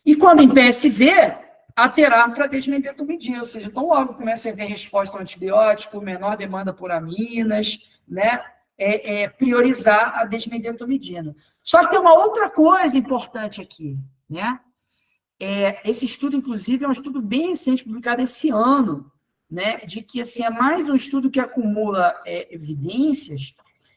E quando em PSV, alterar para desmedetomidina, ou seja, então logo começa a haver resposta ao antibiótico, menor demanda por aminas, né? Priorizar a desmedetomidina. Só que tem uma outra coisa importante aqui, né? Esse estudo, inclusive, é um estudo bem recente, publicado esse ano, né? De que assim, é mais um estudo que acumula evidências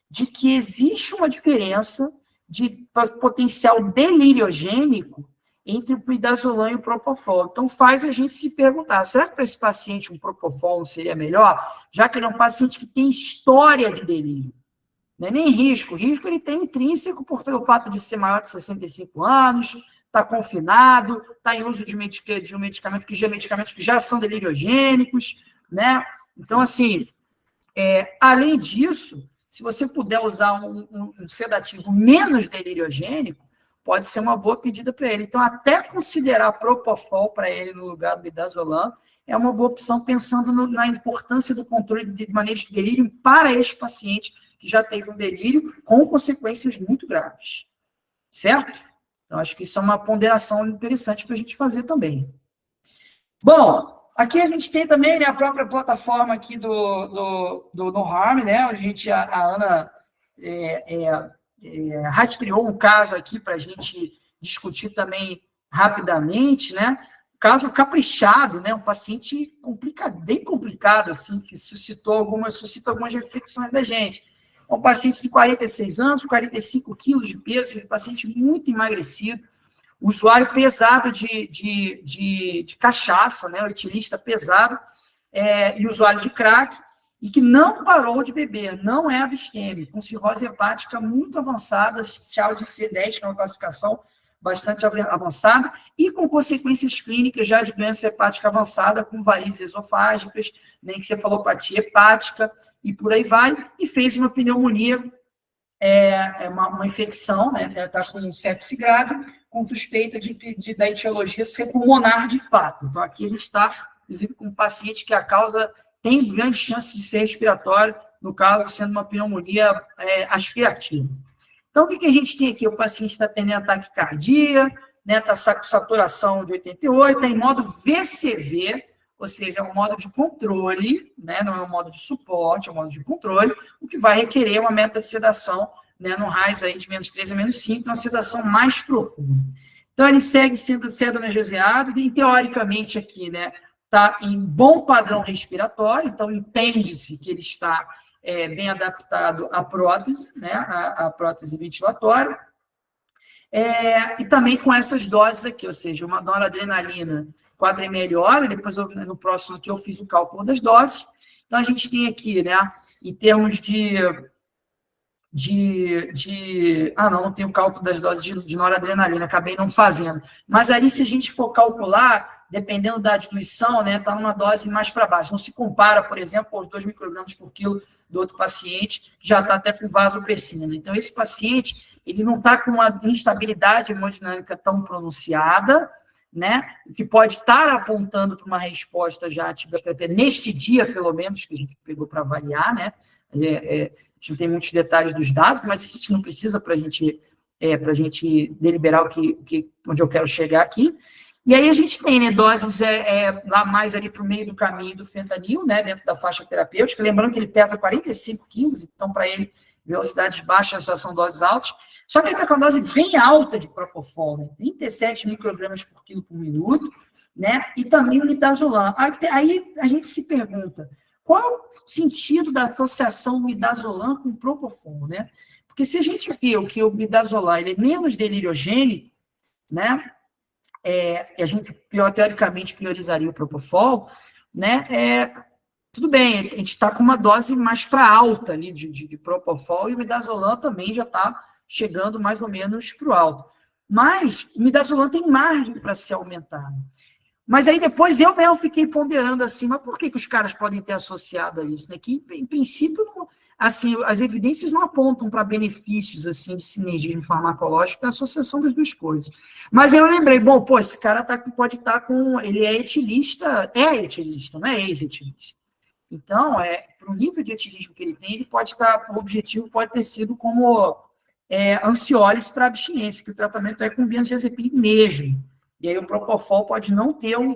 de que existe uma diferença de potencial deliriogênico entre o midazolam e o propofol. Então, faz a gente se perguntar, será que para esse paciente um propofol seria melhor? Já que ele é um paciente que tem história de delírio. Não é nem risco. Risco ele tem intrínseco pelo fato de ser maior de 65 anos, está confinado, está em uso de um medicamento medicamentos que já são deliriogênicos, né? Então, assim, além disso, se você puder usar um sedativo menos deliriogênico, pode ser uma boa pedida para ele. Então, até considerar propofol para ele no lugar do midazolam é uma boa opção, pensando na importância do controle de manejo de delírio para este paciente que já teve um delírio com consequências muito graves. Certo? Então, acho que isso é uma ponderação interessante para a gente fazer também. Bom, aqui a gente tem também, né, a própria plataforma aqui do No Harm, né, onde a Ana rastreou um caso aqui para a gente discutir também rapidamente, né? Caso caprichado, né? Um paciente bem complicado, assim, que suscita algumas reflexões da gente. Um paciente de 46 anos, 45 quilos de peso, um paciente muito emagrecido, usuário pesado de cachaça, né? O etilista pesado, e usuário de crack, e que não parou de beber, não é abstêmico, com cirrose hepática muito avançada, CHAO de C10, que é uma classificação bastante avançada, e com consequências clínicas já de doença hepática avançada, com varizes esofágicas, nem que cefalopatia hepática, e por aí vai, e fez uma pneumonia, uma infecção, né, está com sepse grave, com suspeita da etiologia ser pulmonar de fato. Então, aqui a gente está, inclusive, com um paciente que a causa tem grande chance de ser respiratório, no caso, sendo uma pneumonia aspirativa. Então, o que a gente tem aqui? O paciente está tendo ataque cardíaco, né, está com saturação de 88, está em modo VCV, ou seja, é um modo de controle, né, não é um modo de suporte, é um modo de controle, o que vai requerer uma meta de sedação, né, no RAIS aí de -3 a -5, então uma sedação mais profunda. Então, ele segue sendo analgesiado, e teoricamente aqui, né, está em bom padrão respiratório, então entende-se que ele está bem adaptado à prótese, né, à prótese ventilatória, e também com essas doses aqui, ou seja, uma noradrenalina 4 ml hora, depois no próximo aqui eu fiz o cálculo das doses. Então, a gente tem aqui, né, em termos não tem o cálculo das doses de noradrenalina, acabei não fazendo. Mas aí, se a gente for calcular, dependendo da diluição, né, está numa dose mais para baixo. Não se compara, por exemplo, aos 2 microgramas por quilo do outro paciente, que já está até com vasopressina. Então, esse paciente, ele não está com uma instabilidade hemodinâmica tão pronunciada, né, o que pode estar apontando para uma resposta já antibiótica, neste dia, pelo menos, que a gente pegou para avaliar, né, a gente não tem muitos detalhes dos dados, mas a gente não precisa para a gente deliberar onde eu quero chegar aqui. E aí a gente tem, né, doses lá mais ali para o meio do caminho do fentanil, né, dentro da faixa terapêutica, lembrando que ele pesa 45 quilos, então para ele, velocidades baixas já são doses altas, só que ele está com uma dose bem alta de propofol, né, 37 microgramas por quilo por minuto, né, e também o midazolam. Aí a gente se pergunta, qual é o sentido da associação do midazolam com o propofol, né? Porque se a gente viu que o midazolam ele é menos deliriogênico, né, a gente teoricamente priorizaria o propofol, né, tudo bem, a gente está com uma dose mais para alta ali de propofol, e o midazolam também já está chegando mais ou menos para o alto. Mas o midazolam tem margem para ser aumentado. Mas aí depois eu mesmo fiquei ponderando assim, mas por que os caras podem ter associado a isso? Né? Que, em princípio, não, assim, as evidências não apontam para benefícios assim, de sinergismo farmacológico da associação das duas coisas. Mas aí eu lembrei, bom, esse cara pode estar com... Ele é etilista, não é ex-etilista. Então, para o nível de etilismo que ele tem, ele pode estar, o objetivo pode ter sido como ansiólise para abstinência, que o tratamento é com benzodiazepina mesmo, E aí o Propofol pode não ter um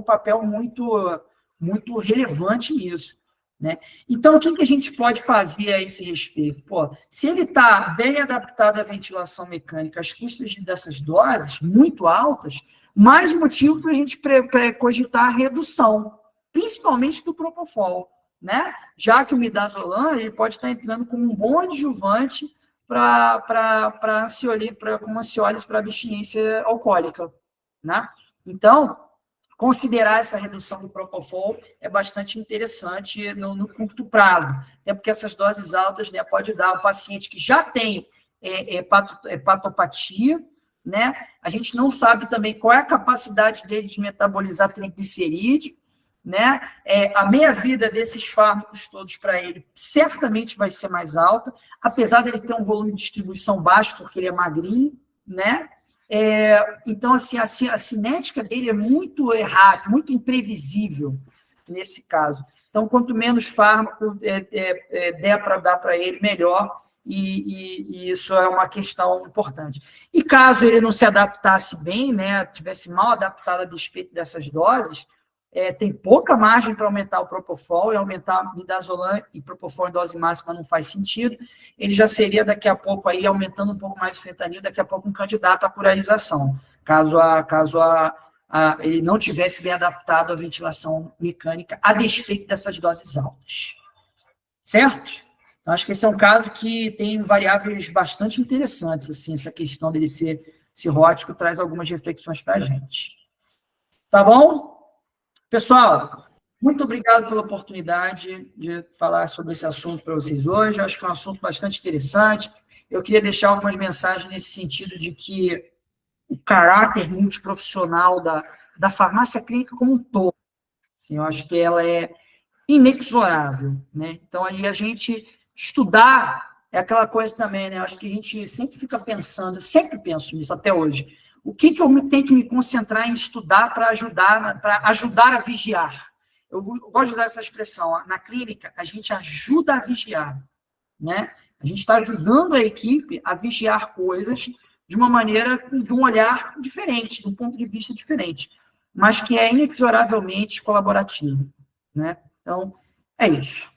papel muito relevante nisso, né? Então, o que a gente pode fazer a esse respeito? Pô, se ele está bem adaptado à ventilação mecânica, as custas dessas doses muito altas, mais motivo para a gente cogitar a redução, principalmente do Propofol, né? Já que o midazolam ele pode estar entrando como um bom adjuvante como ansiólise para abstinência alcoólica, né? Então, considerar essa redução do Propofol é bastante interessante no curto prazo, até porque essas doses altas, né, pode dar ao paciente que já tem hepatopatia, né? A gente não sabe também qual é a capacidade dele de metabolizar triglicerídeo, né? A meia-vida desses fármacos todos para ele certamente vai ser mais alta, apesar dele ter um volume de distribuição baixo, porque ele é magrinho, né? Então, assim, a cinética dele é muito errada, muito imprevisível nesse caso. Então, quanto menos fármaco der para dar para ele, melhor, e isso é uma questão importante. E caso ele não se adaptasse bem, né, tivesse mal adaptado a despeito dessas doses, tem pouca margem para aumentar o Propofol, e aumentar midazolam e Propofol em dose máxima não faz sentido. Ele já seria, daqui a pouco, aí, aumentando um pouco mais o fentanil, daqui a pouco um candidato à curarização, caso ele não tivesse bem adaptado à ventilação mecânica, a despeito dessas doses altas. Certo? Então, acho que esse é um caso que tem variáveis bastante interessantes, assim, essa questão dele ser cirrótico traz algumas reflexões para a gente. Tá bom? Pessoal, muito obrigado pela oportunidade de falar sobre esse assunto para vocês hoje. Acho que é um assunto bastante interessante. Eu queria deixar algumas mensagens nesse sentido de que o caráter multiprofissional da farmácia clínica como um todo, assim, eu acho que ela é inexorável, né? Então, aí a gente estudar é aquela coisa também, né? Eu acho que a gente sempre fica pensando, eu sempre penso nisso até hoje. O que eu tenho que me concentrar em estudar para ajudar a vigiar? Eu gosto de usar essa expressão. Na clínica, a gente ajuda a vigiar, né? A gente está ajudando a equipe a vigiar coisas de uma maneira, de um olhar diferente, de um ponto de vista diferente, mas que é inexoravelmente colaborativo, né? Então, é isso.